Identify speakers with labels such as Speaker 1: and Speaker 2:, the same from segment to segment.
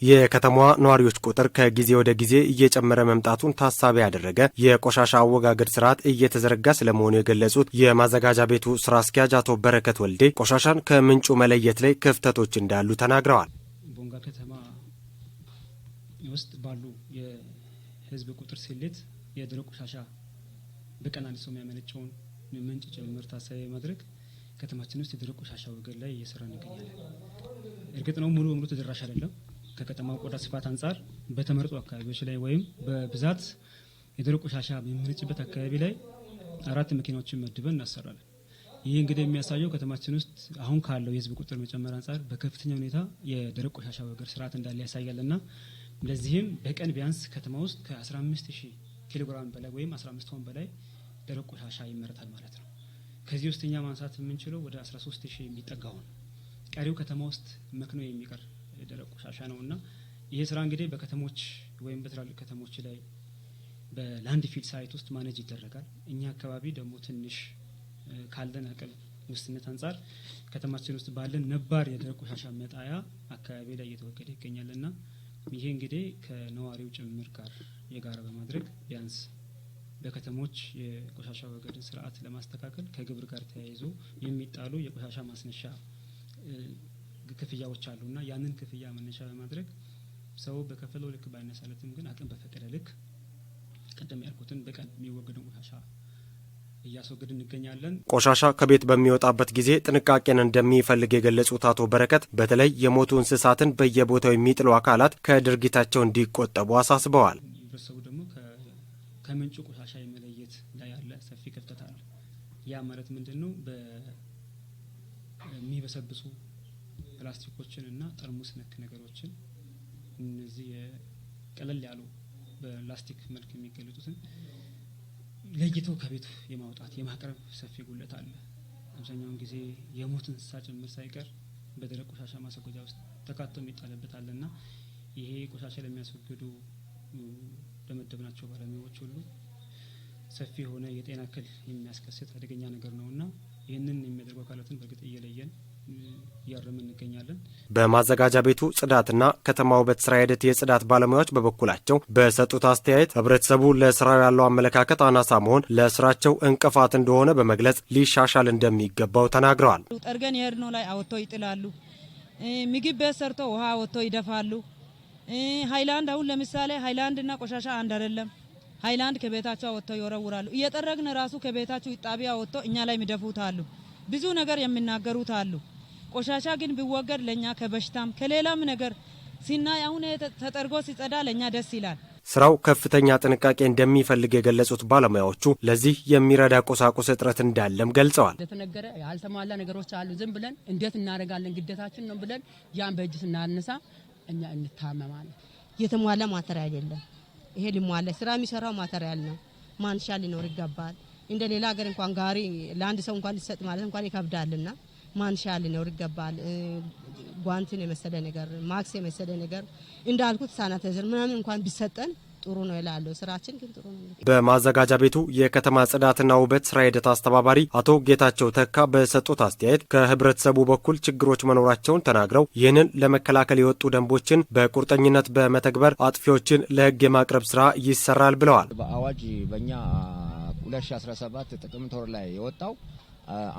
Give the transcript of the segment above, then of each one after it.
Speaker 1: የከተማዋ ነዋሪዎች ቁጥር ከጊዜ ወደ ጊዜ እየጨመረ መምጣቱን ታሳቢ ያደረገ የቆሻሻ አወጋገድ ስርዓት እየተዘረጋ ስለመሆኑ የገለጹት የማዘጋጃ ቤቱ ስራ አስኪያጅ አቶ በረከት ወልዴ ቆሻሻን ከምንጩ መለየት ላይ ክፍተቶች እንዳሉ ተናግረዋል።
Speaker 2: ቦንጋ ከተማ ውስጥ ባሉ የህዝብ ቁጥር ስሌት የደረቅ ቆሻሻ በቀን አንድ ሰው የሚያመነጨውን ምንጭ ጭምር ታሳቢ ማድረግ ከተማችን ውስጥ የደረቅ ቆሻሻ አወጋገድ ላይ እየሰራን እንገኛለን። እርግጥ ነው ሙሉ በሙሉ ተደራሽ አይደለም። ከከተማው ቆዳ ስፋት አንጻር በተመረጡ አካባቢዎች ላይ ወይም በብዛት የደረቅ ቆሻሻ በሚመነጭበት አካባቢ ላይ 4 መኪናዎችን መድበን እናሰራለን። ይህ እንግዲህ የሚያሳየው ከተማችን ውስጥ አሁን ካለው የህዝብ ቁጥር መጨመር አንጻር በከፍተኛ ሁኔታ የደረቅ ቆሻሻ አወጋገድ ስርዓት እንዳለ ያሳያልና ለዚህም በቀን ቢያንስ ከተማ ውስጥ ከ15000 ኪሎ ግራም በላይ ወይም 15 ቶን በላይ ደረቅ ቆሻሻ ይመረታል ማለት ነው። ከዚህ ውስጥ እኛ ማንሳት የምንችለው ወደ 13000 የሚጠጋው ነው። ቀሪው ከተማ ውስጥ መክኖ የሚቀር ደረቅ ቆሻሻ ነውና ይሄ ስራ እንግዲህ በከተሞች ወይም በትላልቅ ከተሞች ላይ በላንድ ፊል ሳይት ውስጥ ማኔጅ ይደረጋል። እኛ አካባቢ ደግሞ ትንሽ ካለን አቅም ውስንነት አንጻር ከተማችን ውስጥ ባለን ነባር የደረቅ ቆሻሻ መጣያ አካባቢ ላይ እየተወገደ ይገኛልና ይሄ እንግዲህ ከነዋሪው ጭምር ጋር የጋራ በማድረግ ቢያንስ በከተሞች የቆሻሻ አወጋገድ ስርዓት ለማስተካከል ከግብር ጋር ተያይዞ የሚጣሉ የቆሻሻ ማስነሻ ክፍያዎች አሉና ያንን ክፍያ መነሻ በማድረግ ሰው በከፈለው ልክ ባይነሳለትም ግን አቅም በፈቀደ ልክ ቀደም ያልኩትን በቀን የሚወገደው ቆሻሻ እያስወገድን እንገኛለን።
Speaker 1: ቆሻሻ ከቤት በሚወጣበት ጊዜ ጥንቃቄን እንደሚፈልግ የገለጹት አቶ በረከት በተለይ የሞቱ እንስሳትን በየቦታው የሚጥሉ አካላት ከድርጊታቸው እንዲቆጠቡ አሳስበዋል።
Speaker 2: ህብረተሰቡ ደግሞ ከምንጩ ቆሻሻ የመለየት ላይ ያለ ሰፊ ክፍተት አለ። ያ ማለት ምንድነው? በሚበሰብሱ ፕላስቲኮችን እና ጠርሙስ ነክ ነገሮችን እነዚህ ቀለል ያሉ በላስቲክ መልክ የሚገለጹትን ለይቶ ከቤቱ የማውጣት የማቅረብ ሰፊ ጉለት አለ። አብዛኛውን ጊዜ የሞት እንስሳ ጭምር ሳይቀር በደረቅ ቆሻሻ ማስወገጃ ውስጥ ተካቶ የሚጣልበት አለና ይሄ ቆሻሻ ለሚያስወግዱ ለመደብናቸው ባለሙያዎች ሁሉ ሰፊ የሆነ የጤና እክል የሚያስከስት አደገኛ ነገር ነውና ይህንን የሚያደርጉ አካላትን በግጥ እየለየን ያረምን እንገኛለን።
Speaker 1: በማዘጋጃ ቤቱ ጽዳትና ከተማ ውበት ስራ ሂደት የጽዳት ባለሙያዎች በበኩላቸው በሰጡት አስተያየት ህብረተሰቡ ለስራው ያለው አመለካከት አናሳ መሆን ለስራቸው እንቅፋት እንደሆነ በመግለጽ ሊሻሻል እንደሚገባው ተናግረዋል።
Speaker 3: ጠርገን የሄድነው ላይ አወጥተው ይጥላሉ። ምግብ ቤት ሰርተው ውሃ አወጥተው ይደፋሉ። ሃይላንድ አሁን ለምሳሌ ሃይላንድና ቆሻሻ አንድ አይደለም። ሃይላንድ ከቤታቸው አወጥተው ይወረውራሉ። እየጠረግን ራሱ ከቤታቸው ጣቢያ አወጥተው እኛ ላይ የሚደፉት አሉ። ብዙ ነገር የሚናገሩት አሉ። ቆሻሻ ግን ቢወገድ ለኛ ከበሽታም ከሌላም ነገር ሲናይ አሁን ተጠርጎ ሲጸዳ ለኛ ደስ ይላል።
Speaker 1: ስራው ከፍተኛ ጥንቃቄ እንደሚፈልግ የገለጹት ባለሙያዎቹ ለዚህ የሚረዳ ቁሳቁስ እጥረት እንዳለም ገልጸዋል።
Speaker 4: ለተነገረ ያልተሟላ ነገሮች አሉ። ዝም ብለን እንዴት እናደርጋለን ግዴታችን ነው ብለን ያን በእጅ ስናነሳ እኛ እንታመማለን።
Speaker 3: የተሟላ ማተሪያል የለም። ይሄ ሊሟላ ስራ የሚሰራው ማተሪያል ነው። ማንሻ ሊኖር ይገባል። እንደ ሌላ ሀገር እንኳን ጋሪ ለአንድ ሰው እንኳን ሊሰጥ ማለት እንኳን ይከብዳልና ማንሻ ሊኖር ይገባል። ጓንትን የመሰለ ነገር ማክስ የመሰለ ነገር እንዳልኩት ሳኒታይዘር ምናምን እንኳን ቢሰጠን ጥሩ ነው ይላል። ስራችን ግን ጥሩ ነው።
Speaker 1: በማዘጋጃ ቤቱ የከተማ ጽዳትና ውበት ስራ ሂደት አስተባባሪ አቶ ጌታቸው ተካ በሰጡት አስተያየት ከህብረተሰቡ በኩል ችግሮች መኖራቸውን ተናግረው ይህንን ለመከላከል የወጡ ደንቦችን በቁርጠኝነት በመተግበር አጥፊዎችን ለህግ የማቅረብ ስራ ይሰራል ብለዋል።
Speaker 5: በአዋጅ በእኛ 2017 ጥቅምት ወር ላይ የወጣው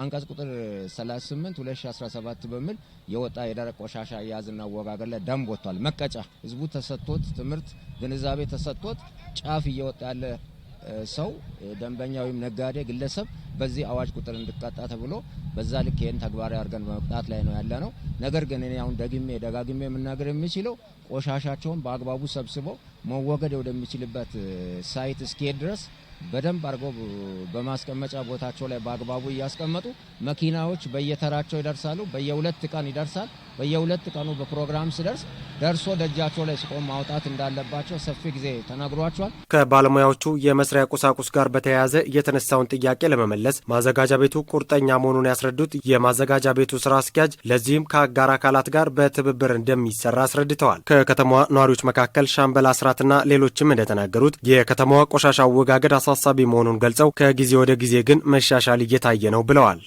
Speaker 5: አንቀጽ ቁጥር 38 2017 በሚል የወጣ የደረቅ ቆሻሻ አያያዝና አወጋገድ ላይ ደንብ ወጥቷል። መቀጫ ህዝቡ ተሰጥቶት ትምህርት ግንዛቤ ተሰጥቶት ጫፍ እየወጣ ያለ ሰው ደንበኛ ወይም ነጋዴ ግለሰብ በዚህ አዋጅ ቁጥር እንዲቀጣ ተብሎ በዛ ልክ ይሄን ተግባራዊ አድርገን በመቅጣት ላይ ነው ያለነው። ነገር ግን እኔ አሁን ደጋግሜ መናገር የሚችለው ቆሻሻቸውን በአግባቡ ሰብስበው መወገድ ወደሚችልበት ሳይት እስኪሄድ ድረስ በደንብ አድርገው በማስቀመጫ ቦታቸው ላይ በአግባቡ እያስቀመጡ መኪናዎች በየተራቸው ይደርሳሉ። በየ2 ቀን ይደርሳል። በየ2 ቀኑ በፕሮግራም ሲደርስ ደርሶ ደጃቸው ላይ ሲቆም ማውጣት እንዳለባቸው ሰፊ ጊዜ ተነግሯቸዋል።
Speaker 1: ከባለሙያዎቹ የመስሪያ ቁሳቁስ ጋር በተያያዘ የተነሳውን ጥያቄ ለመመለስ ማዘጋጃ ቤቱ ቁርጠኛ መሆኑን ያስረዱት የማዘጋጃ ቤቱ ስራ አስኪያጅ ለዚህም ከአጋር አካላት ጋር በትብብር እንደሚሰራ አስረድተዋል። ከከተማዋ ነዋሪዎች መካከል ሻምበል አስራትና ሌሎችም እንደተናገሩት የከተማዋ ቆሻሻ አወጋገድ አሳሳቢ መሆኑን ገልጸው ከጊዜ ወደ ጊዜ ግን መሻሻል እየታየ ነው ብለዋል።